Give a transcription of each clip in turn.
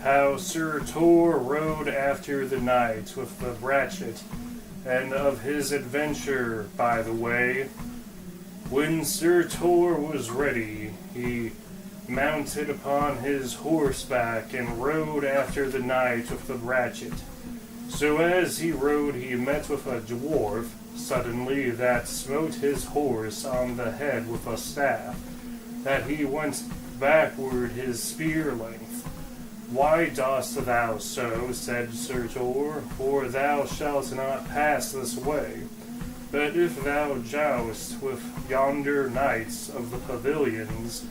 how Sir Tor rode after the knight with the brachet, and of his adventure by the way. When Sir Tor was ready, he mounted upon his horseback and rode after the knight with the brachet. So as he rode, he met with a dwarf suddenly that smote his horse on the head with a staff, that he went backward his spear length. Why dost thou so? Said Sir Tor, for thou shalt not pass this way. But if thou joust with yonder knights of the pavilions,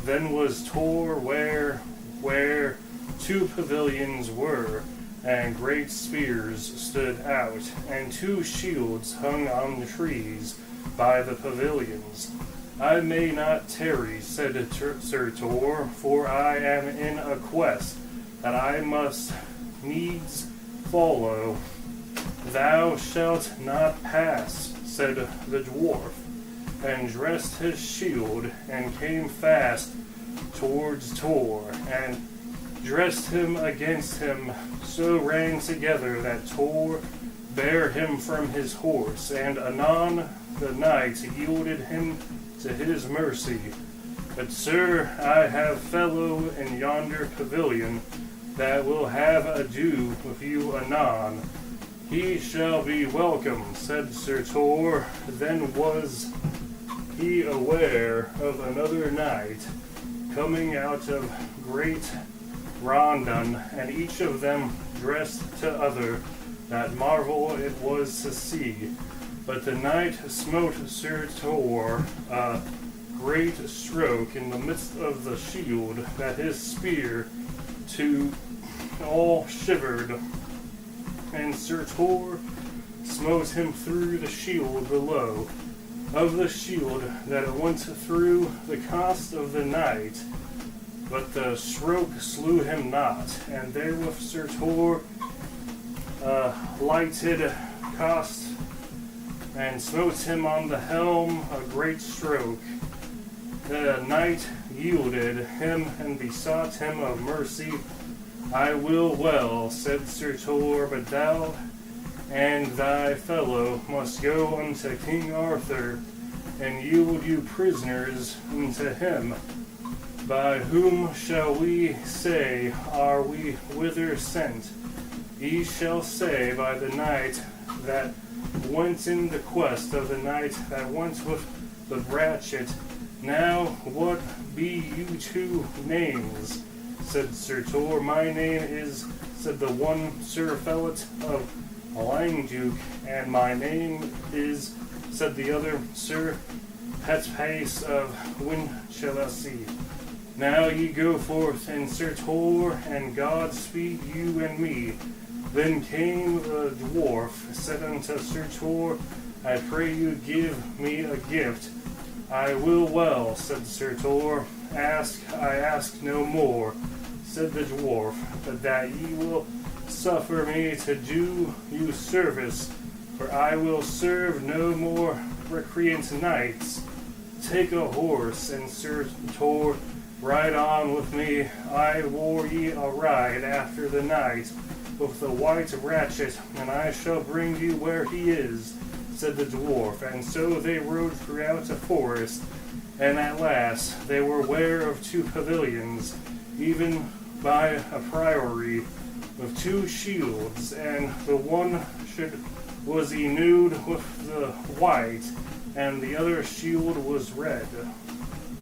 then was Tor where two pavilions were, and great spears stood out, and two shields hung on the trees by the pavilions. I may not tarry, said Sir Tor, for I am in a quest that I must needs follow. Thou shalt not pass, said the dwarf, and dressed his shield, and came fast towards Tor, and dressed him against him, so ran together that Tor bare him from his horse, and anon the knight yielded him to his mercy. But, sir, I have fellow in yonder pavilion that will have ado with you anon. He shall be welcome, said Sir Tor. Then was he aware of another knight coming out of great Rondon, and each of them dressed to other, that marvel it was to see. But the knight smote Sir Tor a great stroke in the midst of the shield, that his spear to all shivered, and Sir Tor smote him through the shield below of the shield, that it went through the cost of the knight, but the stroke slew him not, and therewith Sir Tor lighted cost, and smote him on the helm a great stroke. The knight yielded him and besought him of mercy. I will well, said Sir Tor, but thou and thy fellow must go unto King Arthur, and yield you prisoners unto him. By whom shall we say are we whither sent? Ye shall say by the knight that went in the quest of the knight that went with the brachet. Now what be you two names? Said Sir Tor. My name is, said the one, Sir Felot of Langduke, and my name is, said the other, Sir Petpace of Winchelsea. Now ye go forth, and Sir Tor, and God speed you and me. Then came the dwarf, said unto Sir Tor, I pray you give me a gift. I will well, said Sir Tor. I ask no more, said the dwarf, but that ye will suffer me to do you service, for I will serve no more recreant knights. Take a horse, and Sir Tor, ride on with me. I war ye a ride after the knight with the white brachet, and I shall bring you where he is, said the dwarf. And so they rode throughout a forest, and at last they were ware of two pavilions, even by a priory, with two shields, and the one was enewed with the white, and the other shield was red.